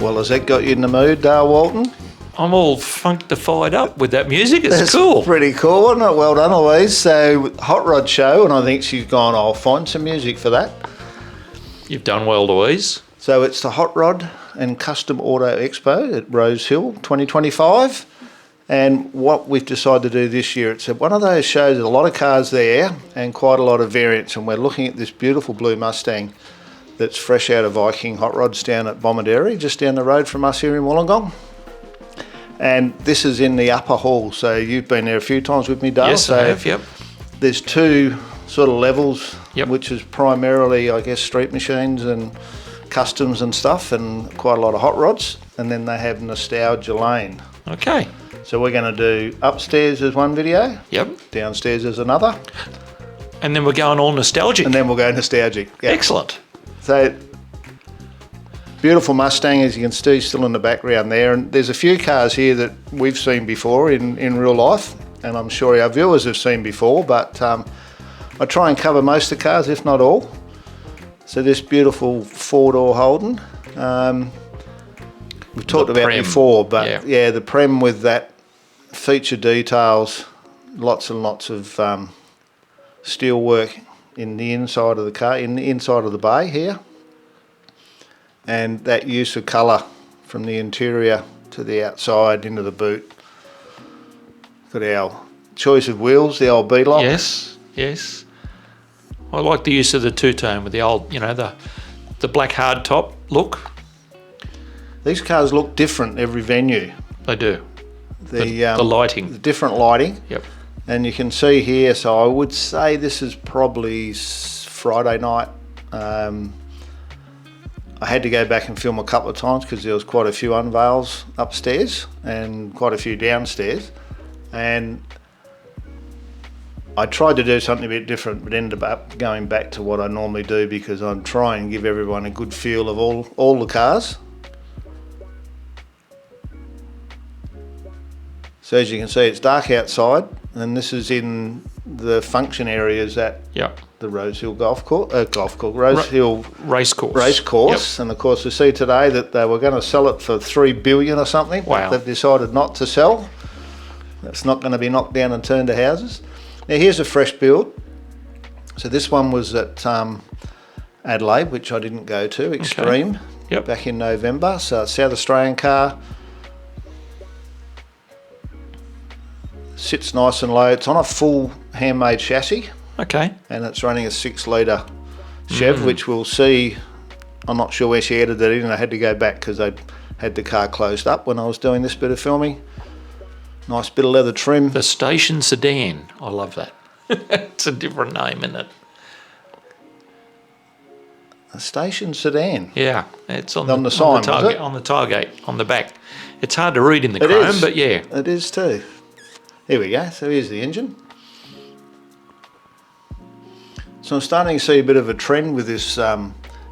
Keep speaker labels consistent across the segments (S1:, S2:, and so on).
S1: Well, has that got you in the mood, Walton?
S2: I'm all funkified up with that music. It's
S1: That's
S2: cool.
S1: Pretty cool, wasn't it? Well done, Louise. So, Hot Rod Show, and I think she's gone, I'll find some music for that.
S2: You've done well, Louise.
S1: So, it's the Hot Rod and Custom Auto Expo at Rosehill 2025. And what we've decided to do this year, it's one of those shows with a lot of cars there and quite a lot of variants. And we're looking at this beautiful blue Mustang that's fresh out of Viking Hot Rods down at Bomaderry, just down the road from us here in Wollongong. And this is in the upper hall, so you've been there a few times with me, Dale.
S2: Yes, I have, yep.
S1: There's two sort of levels,
S2: yep.
S1: which is primarily, I guess, street machines and customs and stuff, and quite a lot of hot rods. And then they have Nostalgia Lane.
S2: Okay.
S1: So we're going to do upstairs as one video,
S2: yep.
S1: Downstairs as another.
S2: And then we're going all nostalgic.
S1: And then we'll go nostalgic. Yep.
S2: Excellent.
S1: So, beautiful Mustang, as you can see, still in the background there. And there's a few cars here that we've seen before in real life, and I'm sure our viewers have seen before, but I try and cover most of the cars, if not all. So this beautiful four-door Holden, we've talked about before, but yeah, the Prem with that feature details, lots and lots of steel work in the inside of the car, in the inside of the bay here. And that use of colour from the interior to the outside into the boot. Got our choice of wheels, the old B-lock.
S2: Yes, yes. I like the use of the two-tone with the old, you know, the black hard top look.
S1: These cars look different every venue.
S2: They do.
S1: The
S2: lighting.
S1: The different lighting.
S2: Yep.
S1: And you can see here, so I would say this is probably Friday night. I had to go back and film a couple of times because there was quite a few unveils upstairs and quite a few downstairs. And I tried to do something a bit different, but ended up going back to what I normally do because I'm trying to give everyone a good feel of all the cars. So as you can see, it's dark outside, and this is in the function areas at the Rosehill Rosehill Racecourse. Yep. And of course, we see today that they were going to sell it for $3 billion or something.
S2: Wow.
S1: But they've decided not to sell. It's not going to be knocked down and turned to houses. Now here's a fresh build. So this one was at Adelaide, which I didn't go to, Extreme, back in November. So South Australian car. Sits nice and low. It's on a full handmade chassis.
S2: Okay.
S1: And it's running a 6-litre Chev, which we'll see. I'm not sure where she added that in. I had to go back because I had the car closed up when I was doing this bit of filming. Nice bit of leather trim.
S2: The station sedan. I love that. It's a different name, isn't it?
S1: A station sedan.
S2: Yeah, it's on
S1: the sign,
S2: on the tailgate, on the back. It's hard to read in the chrome, but yeah.
S1: It is too. Here we go, so here's the engine. So I'm starting to see a bit of a trend with this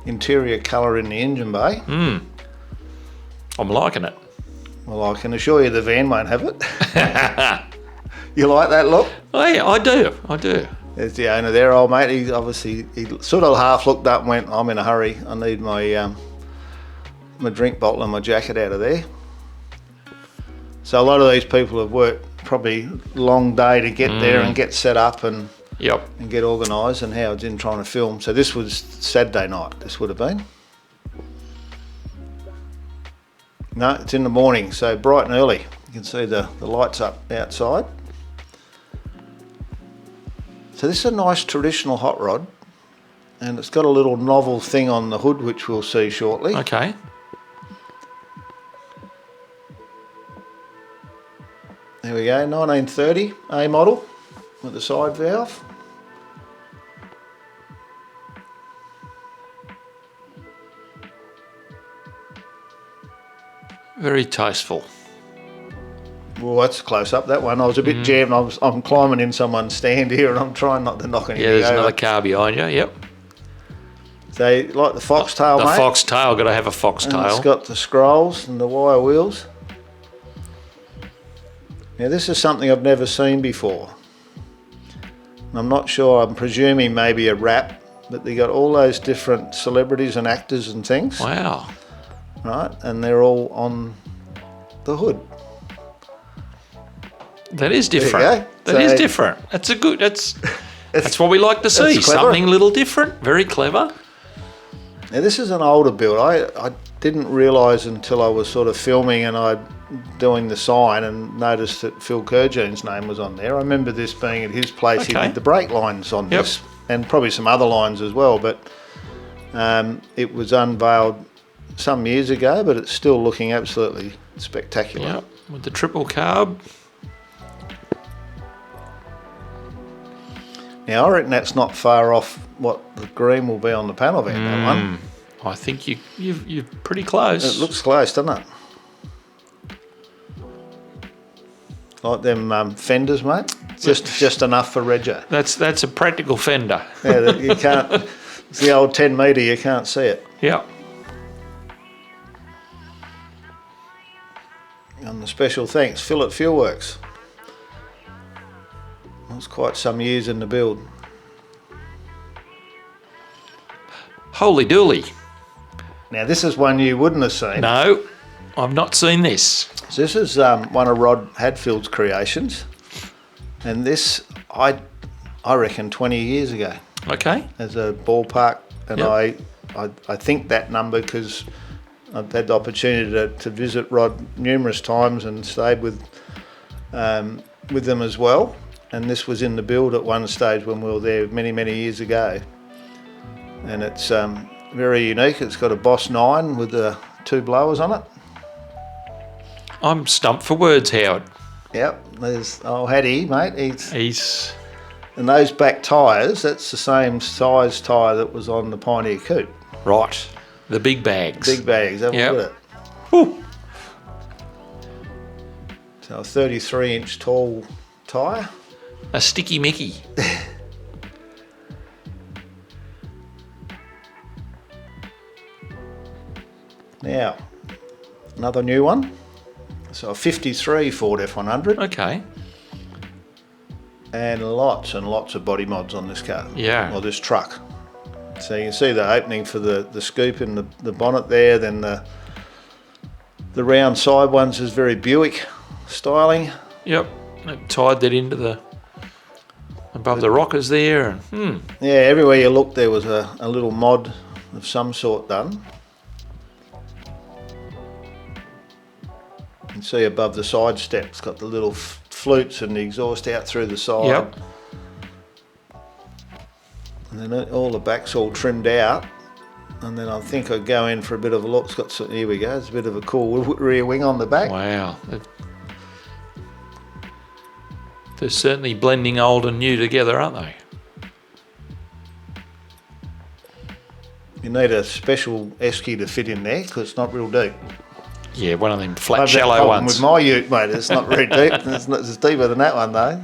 S1: interior colour in the engine bay.
S2: I'm liking it.
S1: Well, I can assure you the van won't have it. You like that look?
S2: Oh, yeah, I do.
S1: There's the owner there, old mate. He sort of half looked up and went, I'm in a hurry. I need my drink bottle and my jacket out of there. So a lot of these people have worked probably long day to get there and get set up and get organised, and Howard's in trying to film. So this was Saturday night, this would have been. No, it's in the morning, so bright and early. You can see the lights up outside. So this is a nice traditional hot rod, and it's got a little novel thing on the hood, which we'll see shortly.
S2: Okay.
S1: There we go, 1930 A model with the side valve.
S2: Very tasteful.
S1: Well, that's close up, that one. I was a bit jammed. I'm climbing in someone's stand here and I'm trying not to knock anything over.
S2: Yeah, there's another car behind you, yep.
S1: So, like the foxtail, mate?
S2: The foxtail, got to have a foxtail.
S1: And it's got the scrolls and the wire wheels. Now, this is something I've never seen before. I'm not sure, I'm presuming maybe a wrap, but they got all those different celebrities and actors and things.
S2: Wow.
S1: right? And they're all on the hood.
S2: That is
S1: There you
S2: different.
S1: go.
S2: That is
S1: So-
S2: different. That's a good. That's what we like to see.
S1: That's clever.
S2: Something a little different. Very clever.
S1: Now this is an older build. I didn't realise until I was sort of filming and I doing the sign and noticed that Phil Kerjean's name was on there. I remember this being at his place. He
S2: Okay.
S1: did the brake lines on
S2: Yep.
S1: this and probably some other lines as well. But it was unveiled some years ago, but it's still looking absolutely spectacular.
S2: Yep. With the triple carb.
S1: Now I reckon that's not far off what the green will be on the panel van. That one.
S2: I think you're pretty close.
S1: It looks close, doesn't it? Like them fenders, mate. Just enough for Rego.
S2: That's a practical fender.
S1: Yeah, you can't. It's the old 10 metre. You can't see it.
S2: Yeah.
S1: And the special thanks, Phil at Fuelworks. It was quite some years in the build.
S2: Holy dooly.
S1: Now this is one you wouldn't have seen.
S2: No, I've not seen this.
S1: So this is one of Rod Hadfield's creations, and this I reckon 20 years ago
S2: Okay.
S1: as a ballpark, and
S2: Yep.
S1: I think that number because I've had the opportunity to visit Rod numerous times and stayed with them as well. And this was in the build at one stage when we were there many years ago. And it's very unique. It's got a Boss 9 with the 2 blowers on it.
S2: I'm stumped for words, Howard.
S1: Yep, there's old Hattie, mate.
S2: He's
S1: And those back tyres, that's the same size tyre that was on the Pioneer Coupe.
S2: right. The big bags.
S1: Big bags, have a
S2: Yep.
S1: look at it.
S2: Whew.
S1: So a 33-inch tall tyre.
S2: A sticky Mickey.
S1: Now, another new one. So a 53 Ford F100
S2: Okay.
S1: and lots of body mods on this car.
S2: Yeah.
S1: Or this truck. So you can see the opening for the scoop in the bonnet there, then the round side ones is very Buick styling.
S2: Yep. They've tied that into the above the rockers there, and
S1: Yeah, everywhere you look there was a little mod of some sort done. You can see above the side step, it's got the little flutes and the exhaust out through the side.
S2: Yep.
S1: And then all the back's all trimmed out. And then I think I'd go in for a bit of a look. It's got some, here we go, it's a bit of a cool rear wing on the back.
S2: wow. They're certainly blending old and new together, aren't they?
S1: You need a special esky to fit in there because it's not real deep.
S2: Yeah, one of them
S1: I
S2: flat,
S1: have that
S2: shallow
S1: problem
S2: ones.
S1: with my ute, mate. It's not very deep. It's deeper than that one, though.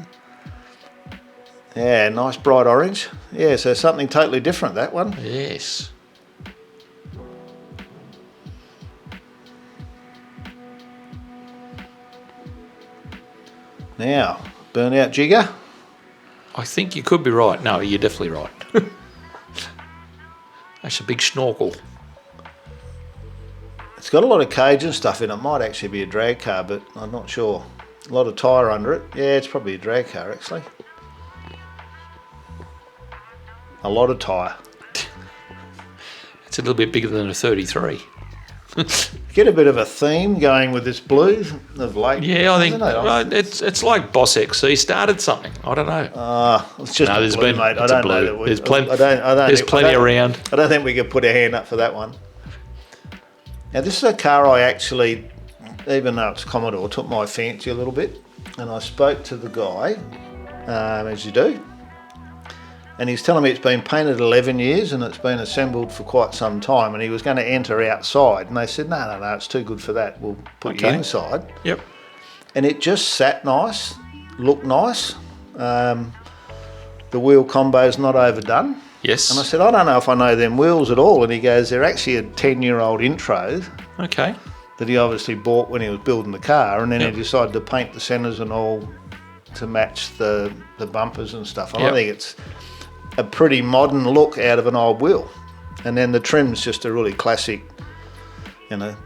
S1: Yeah, nice bright orange. Yeah, so something totally different, that one.
S2: Yes.
S1: Now, burnout jigger.
S2: I think you could be right. No, you're definitely right. That's a big snorkel.
S1: It's got a lot of cage and stuff in it. Might actually be a drag car, but I'm not sure. A lot of tyre under it. Yeah, it's probably a drag car, actually. A lot of tyre.
S2: It's a little bit bigger than a 33.
S1: Get a bit of a theme going with this blue of late.
S2: Yeah, I think
S1: don't know.
S2: it's like Boss XC started something. I don't know.
S1: It's just
S2: No,
S1: a
S2: there's
S1: blue,
S2: been-
S1: mate. I
S2: it's a
S1: don't know.
S2: blue.
S1: That we,
S2: There's plenty-
S1: I don't
S2: There's
S1: think-
S2: plenty
S1: I don't-
S2: around.
S1: I don't think we could put a hand up for that one. Now, this is a car I actually, even though it's Commodore, took my fancy a little bit. And I spoke to the guy, as you do. And he's telling me it's been painted 11 years and it's been assembled for quite some time. And he was going to enter outside. And they said, no, it's too good for that. We'll put you
S2: Okay.
S1: inside.
S2: Yep.
S1: And it just sat nice, looked nice. The wheel combo's not overdone.
S2: Yes.
S1: And I said, I don't know if I know them wheels at all. And he goes, they're actually a 10-year-old intro
S2: Okay.
S1: that he obviously bought when he was building the car. And then
S2: Yep.
S1: he decided to paint the centres and all to match the bumpers and stuff. And
S2: Yep.
S1: I think it's a pretty modern look out of an old wheel. And then the trim's just a really classic,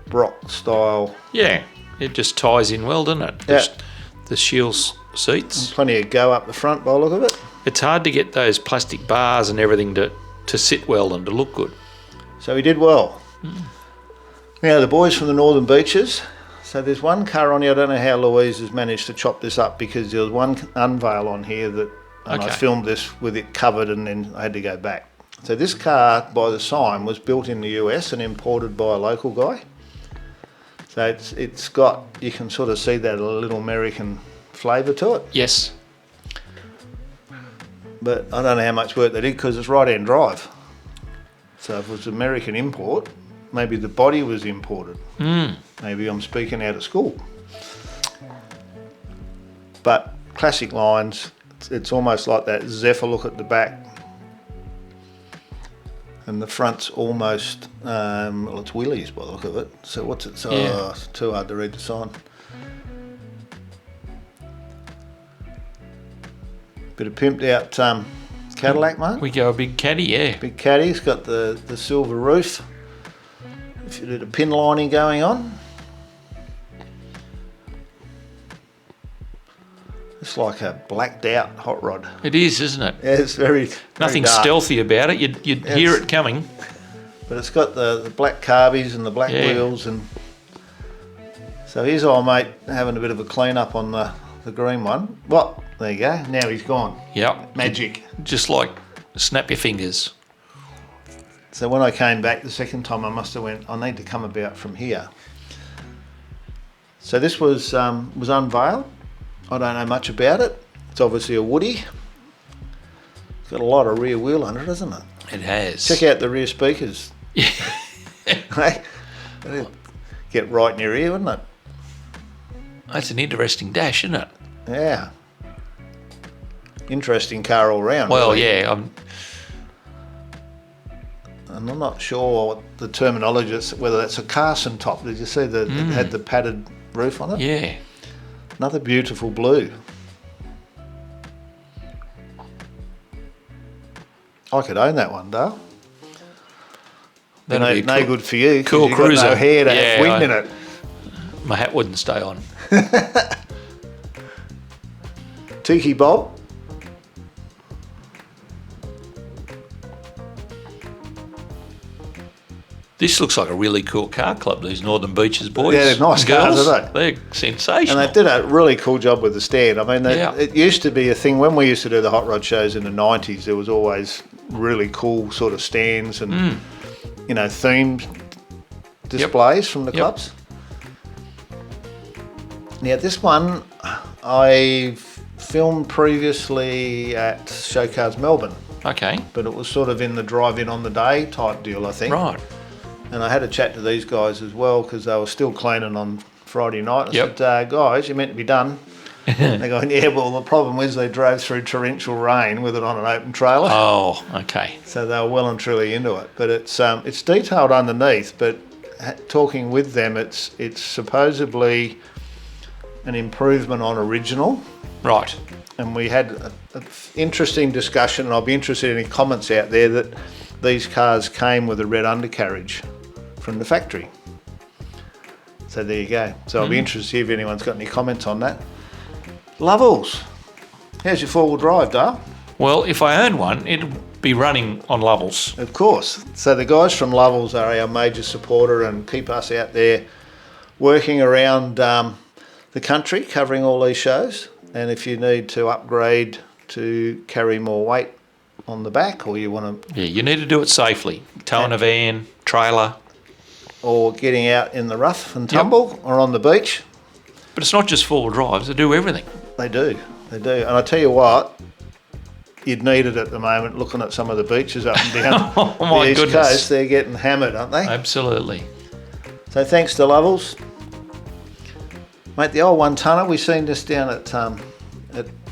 S1: Brock style.
S2: Yeah, it just ties in well, doesn't it?
S1: Yeah.
S2: The shield seats.
S1: Plenty of go up the front by the look of it.
S2: It's hard to get those plastic bars and everything to sit well and to look good.
S1: So he did well. Now the boys from the Northern Beaches. So there's one car on here. I don't know how Louise has managed to chop this up, because there was one unveil on here that, and I filmed this with it covered, and then I had to go back. So this car, by the sign, was built in the US and imported by a local guy. So it's got, you can sort of see that little American flavour to it.
S2: Yes.
S1: But I don't know how much work they did, because it's right-hand drive. So if it was American import, maybe the body was imported. Maybe I'm speaking out of school. But classic lines, it's almost like that Zephyr look at the back. And the front's almost, well, it's Willys by the look of it. So what's it? So it's too hard to read the sign. Bit of pimped out Cadillac, mate.
S2: We go a big caddy, yeah.
S1: Big caddy. It's got the silver roof. If you did a pin lining going on. It's like a blacked out hot rod.
S2: It is, isn't it?
S1: Yeah, it's very
S2: Nothing
S1: dark.
S2: stealthy about it. You'd hear it coming.
S1: But it's got the black carbies and the black wheels, and so here's old mate having a bit of a clean up on the green one. Well, there you go. Now he's gone.
S2: Yep.
S1: Magic.
S2: Just like snap your fingers.
S1: So when I came back the second time, I must have went, I need to come about from here. So this was unveiled. I don't know much about it. It's obviously a Woody. It's got a lot of rear wheel under it, hasn't it?
S2: It has.
S1: Check out the rear speakers. Hey, get right in your ear, wouldn't it?
S2: That's an interesting dash, isn't it?
S1: Yeah. Interesting car all round.
S2: Well,
S1: really.
S2: yeah.
S1: And I'm not sure what the terminology is, whether that's a Carson top. Did you see it had the padded roof on it?
S2: Yeah.
S1: Another beautiful blue. I could own that one, Dale.
S2: That'd be
S1: no good for you.
S2: Cool
S1: you've
S2: cruiser.
S1: Got no hair to have wind in it.
S2: My hat wouldn't stay on.
S1: Tiki Bob.
S2: This looks like a really cool car club, these Northern Beaches boys.
S1: Yeah, they're nice cars, aren't
S2: they? They're sensational.
S1: And they did a really cool job with the stand. I mean,
S2: Yeah.
S1: it used to be a thing when we used to do the hot rod shows in the 90s. There was always really cool sort of stands and, themed displays from the clubs. Now, this one I filmed previously at Showcars Melbourne,
S2: Okay.
S1: but it was sort of in the drive-in on the day type deal, I think.
S2: Right.
S1: And I had a chat to these guys as well, because they were still cleaning on Friday night. I
S2: Yep.
S1: said, guys, you're meant to be done. They're going, yeah, well, the problem is they drove through torrential rain with it on an open trailer.
S2: Oh, okay.
S1: So they were well and truly into it. But it's detailed underneath, but talking with them, it's supposedly an improvement on original.
S2: Right.
S1: And we had an interesting discussion, and I'll be interested in any comments out there, that these cars came with a red undercarriage from the factory. So there you go. So I'll be interested to see if anyone's got any comments on that. Lovells, how's your four-wheel drive, Dale?
S2: Well, if I own one, it'd be running on Lovells.
S1: Of course. So the guys from Lovells are our major supporter and keep us out there working around the country, covering all these shows. And if you need to upgrade to carry more weight on the back, or you want to...
S2: Yeah, you need to do it safely. Towing a van, trailer.
S1: Or getting out in the rough and tumble, or on the beach.
S2: But it's not just four-wheel drives, they do everything.
S1: They do. And I tell you what, you'd need it at the moment, looking at some of the beaches up and down
S2: Oh, my
S1: the East
S2: goodness.
S1: Coast. They're getting hammered, aren't they?
S2: Absolutely.
S1: So thanks to Lovells. Mate, the old one-tonner, we seen this down at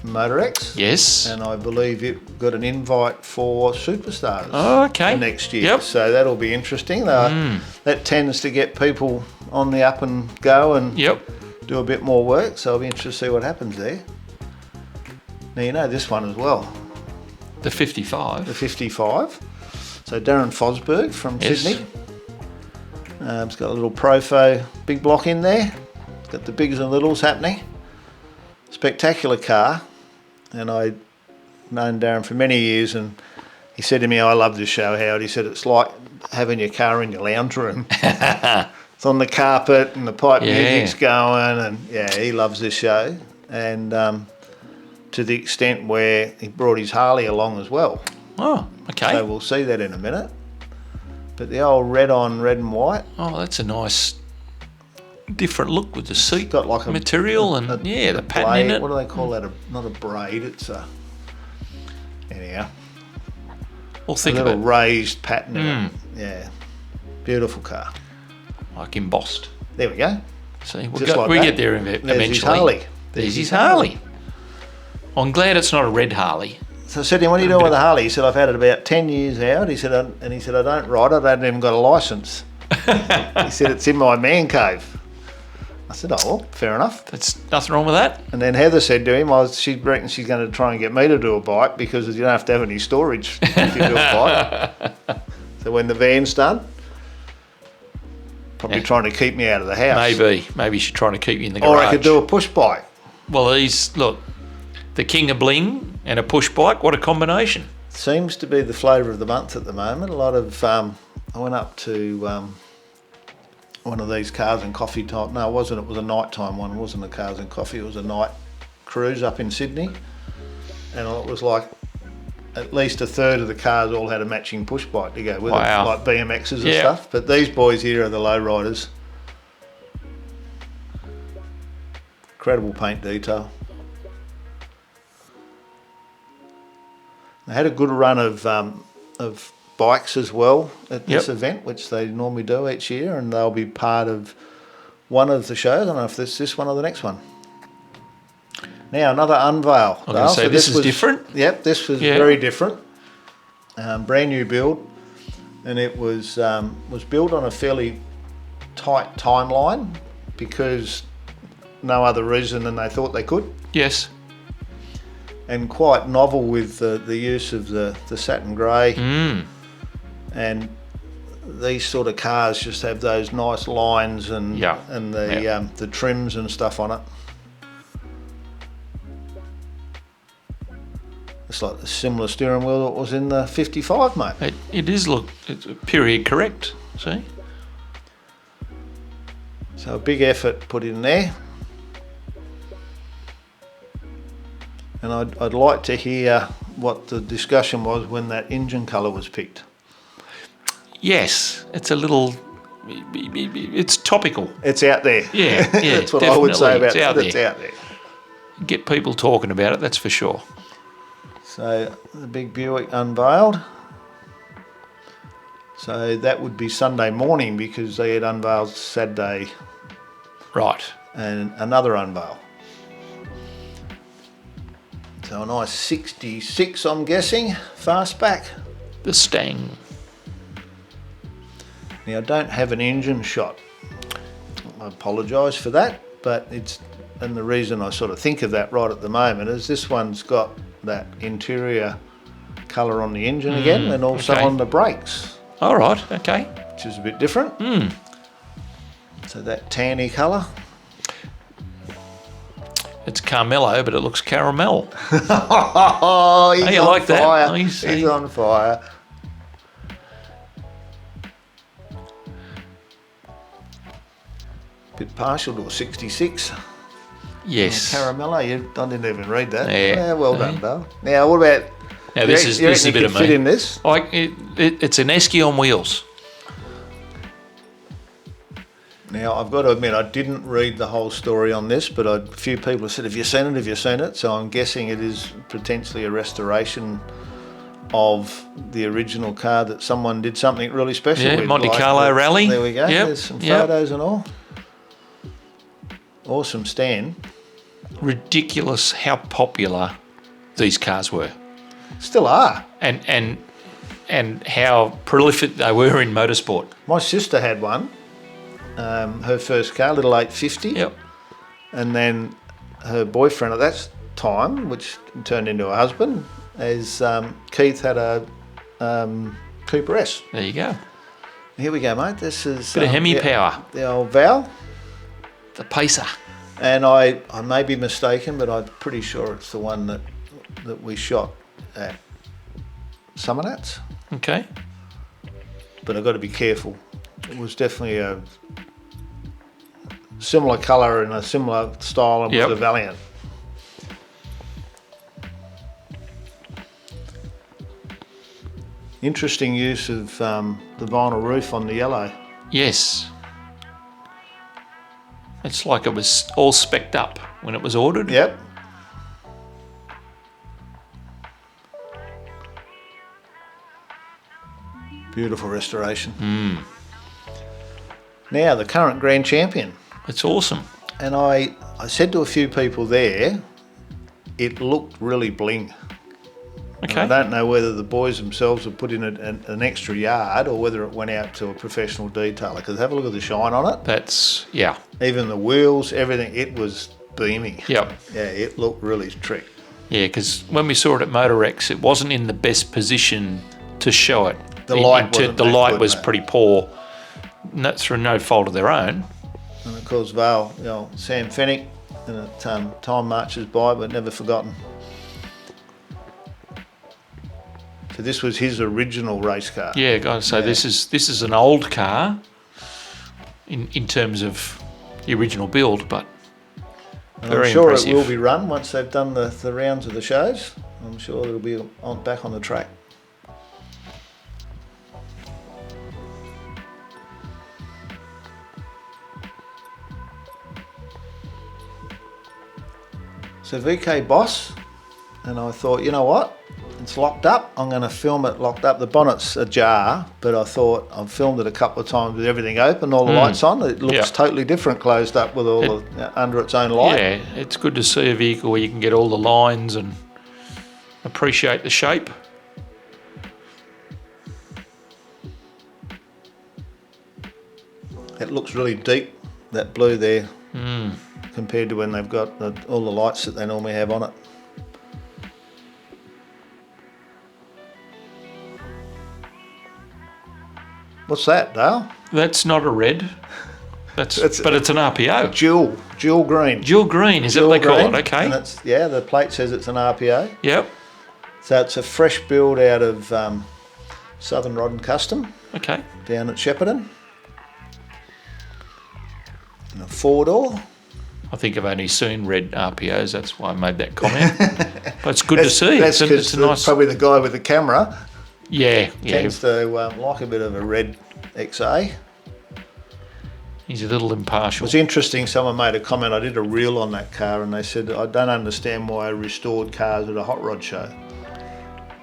S1: MotorX.
S2: Yes.
S1: And I believe it got an invite for Superstars
S2: Oh, okay.
S1: for next year.
S2: Yep.
S1: So that'll be interesting. That tends to get people on the up and go and do a bit more work. So I'll be interested to see what happens there. Now, you know this one as well.
S2: The 55.
S1: The 55. So Darren Fosberg from
S2: Yes.
S1: Sydney. It's got a little Profo big block in there. It's got the bigs and littles happening. Spectacular car. And I've known Darren for many years, and he said to me, I love this show, Howard. He said, it's like having your car in your lounge room. It's on the carpet and the pipe music's going, and yeah, he loves this show. And to the extent where he brought his Harley along as well.
S2: Oh, okay.
S1: So we'll see that in a minute. But the old red on red and white.
S2: Oh, that's a nice different look with the seat
S1: got like a
S2: material and the pattern in it.
S1: What do they call that? Not a braid, it's a... Anyhow.
S2: Well, think
S1: a
S2: of it.
S1: little raised pattern in it. Yeah. Beautiful car.
S2: Like embossed.
S1: There we go.
S2: See,
S1: Just like
S2: we
S1: that.
S2: get there eventually.
S1: There's his Harley.
S2: There's his Harley. I'm glad it's not a red Harley.
S1: So I said to him, what are you doing with the Harley? He said, I've had it about 10 years out. He said, I don't ride it. I haven't even got a licence. He said, it's in my man cave. I said, oh, well, fair enough.
S2: There's nothing wrong with that.
S1: And then Heather said to him, she reckons she's going to try and get me to do a bike because you don't have to have any storage if you do a bike. So when the van's done, probably trying to keep me out of the house.
S2: Maybe she's trying to keep you in the garage.
S1: Or I could do a push bike.
S2: Well, look, the king of bling and a push bike, what a combination.
S1: Seems to be the flavour of the month at the moment. A lot of, I went up to one of these cars and coffee type. No, it wasn't. It was a nighttime one. It wasn't a cars and coffee. It was a night cruise up in Sydney. And it was like at least a third of the cars all had a matching push bike to go with it, like BMXs and stuff. But these boys here are the lowriders. Incredible paint detail. They had a good run of bikes as well at this event, which they normally do each year, and they'll be part of one of the shows. I don't know if it's this one or the next one. Now, another unveil.
S2: I'm going to say so this is different?
S1: Yep, this was very different. Brand new build, and it was built on a fairly tight timeline because no other reason than they thought they could.
S2: Yes.
S1: And quite novel with the use of the satin grey. And these sort of cars just have those nice lines and the trims and stuff on it. It's like the similar steering wheel that was in the 55, mate.
S2: It is, look, it's period correct, see?
S1: So a big effort put in there. And I'd like to hear what the discussion was when that engine colour was picked.
S2: Yes, it's a little... It's topical.
S1: It's out there.
S2: Yeah,
S1: that's what I would say about it. It's out there.
S2: Get people talking about it, that's for sure.
S1: So the big Buick unveiled. So that would be Sunday morning because they had unveiled Saturday.
S2: Right.
S1: And another unveil. So a nice 66, I'm guessing, fastback.
S2: The Stang.
S1: Now I don't have an engine shot. I apologise for that, but and the reason I sort of think of that right at the moment is this one's got that interior colour on the engine again, and also on the brakes.
S2: All right, okay.
S1: Which is a bit different. So that tanny colour.
S2: It's Carmelo, but it looks caramel.
S1: Oh, he's
S2: you
S1: on
S2: like
S1: fire.
S2: That?
S1: He's on fire. Bit partial to a 66.
S2: Yes.
S1: Caramello, I didn't even read that.
S2: Yeah.
S1: Well done, Dale. Now, what about...
S2: Now, this is a bit of me.
S1: Fit in this?
S2: It's an Esky on wheels.
S1: Now, I've got to admit, I didn't read the whole story on this, but a few people have said, have you seen it? Have you seen it? So I'm guessing it is potentially a restoration of the original car that someone did something really special with.
S2: Monte Carlo Rally.
S1: There we go. There's some photos and all. Awesome stand.
S2: Ridiculous how popular these cars were.
S1: Still are.
S2: And how prolific they were in motorsport.
S1: My sister had one. Her first car, little 850.
S2: Yep.
S1: And then her boyfriend at that time, which turned into a husband, as Keith had a Cooper S.
S2: There you go.
S1: Here we go, mate. This is
S2: Bit of Hemi power.
S1: the old Val.
S2: The pacer.
S1: And I may be mistaken, but I'm pretty sure it's the one that we shot at Summernats.
S2: Okay.
S1: But I've got to be careful. It was definitely a similar colour and a similar style, and was a Valiant. Interesting use of the vinyl roof on the yellow.
S2: Yes. It's like it was all specced up when it was ordered.
S1: Yep. Beautiful restoration. Now, the current grand champion.
S2: It's awesome.
S1: And I said to a few people there, it looked really bling.
S2: Okay.
S1: And I don't know whether the boys themselves have put in an extra yard or whether it went out to a professional detailer, because have a look at the shine on it.
S2: That's, yeah.
S1: Even the wheels, everything, it was beaming.
S2: Yep.
S1: Yeah, it looked really trick.
S2: Yeah, because when we saw it at Motorex, it wasn't in the best position to show it.
S1: The light
S2: was pretty poor, through no fault of their own.
S1: And of course, Val, Sam Fennick, and time marches by, but never forgotten. So this was his original race car.
S2: Yeah, gotta say this is an old car in terms of the original build, but very
S1: I'm sure
S2: impressive.
S1: it will be run once they've done the rounds of the shows. I'm sure it'll be back on the track. So VK Boss, and I thought, you know what? It's locked up. I'm going to film it locked up. The bonnet's ajar, but I thought I've filmed it a couple of times with everything open, all the lights on. It looks totally different closed up with all under its own light.
S2: Yeah, it's good to see a vehicle where you can get all the lines and appreciate the shape.
S1: It looks really deep, that blue there, compared to when they've got all the lights that they normally have on it. What's that, Dale?
S2: That's not a red. But it's an RPO.
S1: Jewel green.
S2: Jewel green, is that what they call it? Okay.
S1: And the plate says it's an RPO.
S2: Yep.
S1: So it's a fresh build out of Southern Rod and Custom.
S2: Okay.
S1: Down at Shepparton. And a 4-door.
S2: I think I've only seen red RPOs, that's why I made that comment. But it's good to see.
S1: That's because
S2: nice...
S1: probably the guy with the camera
S2: tends
S1: to like a bit of a red XA.
S2: He's a little impartial.
S1: It was interesting, someone made a comment, I did a reel on that car and they said, I don't understand why I restored cars at a hot rod show.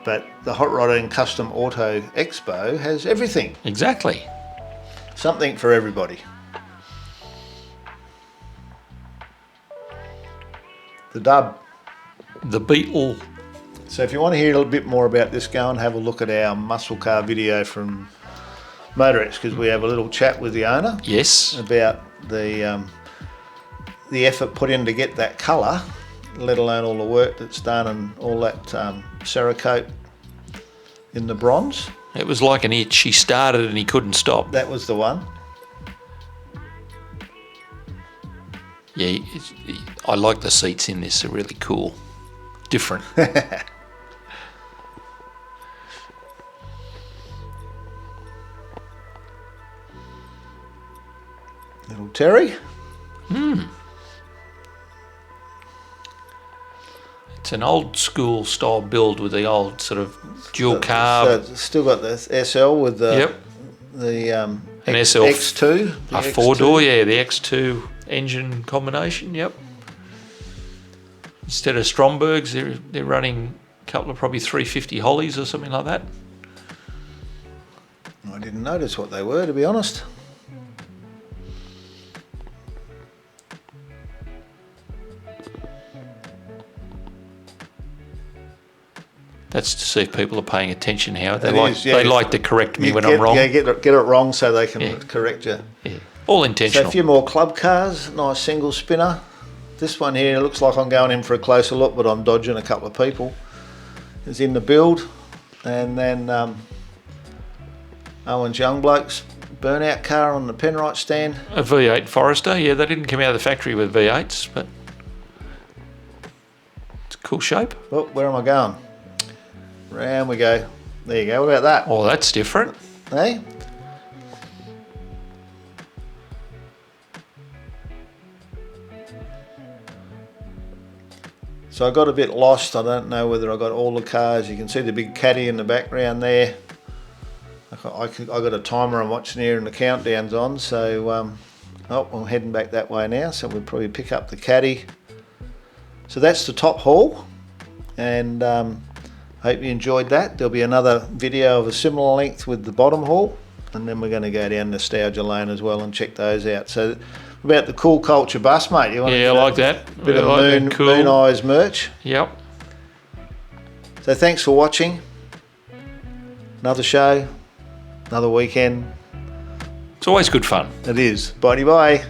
S1: But the Hot Rod and Custom Auto Expo has everything.
S2: Exactly.
S1: Something for everybody. The Dub.
S2: The Beetle.
S1: So if you want to hear a little bit more about this, go and have a look at our muscle car video from Motorex, because we have a little chat with the owner.
S2: Yes.
S1: About the effort put in to get that colour, let alone all the work that's done and all that Cerakote in the bronze.
S2: It was like an itch. He started and he couldn't stop.
S1: That was the one.
S2: Yeah, I like the seats in this. They're really cool. Different.
S1: Little Terry.
S2: It's an old school style build with the old sort of dual carb.
S1: So it's still got the SL with the
S2: an SL
S1: X2.
S2: A 4-door, the X2 engine combination, yep. Instead of Strombergs, they're running a couple of probably 350 Hollies or something like that.
S1: I didn't notice what they were, to be honest.
S2: That's to see if people are paying attention, Howard. They
S1: They
S2: like to correct me when I'm wrong.
S1: Yeah, get it wrong so they can correct you.
S2: Yeah. All intentional.
S1: So a few more club cars, nice single spinner. This one here looks like I'm going in for a closer look, but I'm dodging a couple of people. It's in the build. And then Owen's Young Blokes burnout car on the Penrite stand.
S2: A V8 Forester. Yeah, they didn't come out of the factory with V8s, but it's a cool shape.
S1: Oh, where am I going? Round we go. There you go. What about that?
S2: Oh, that's different.
S1: Hey? So I got a bit lost. I don't know whether I got all the cars. You can see the big caddy in the background there. I got a timer I'm watching here and the countdown's on. So, oh, I'm heading back that way now. So we'll probably pick up the caddy. So that's the top haul. And hope you enjoyed that. There'll be another video of a similar length with the bottom haul. And then we're going to go down Nostalgia Lane as well and check those out. So about the Cool Culture bus, mate. You want
S2: Yeah, I like that.
S1: bit of
S2: like
S1: Moon,
S2: that. Cool.
S1: Moon Eyes merch.
S2: Yep.
S1: So thanks for watching. Another show, another weekend.
S2: It's always good fun.
S1: It is. Bye bye.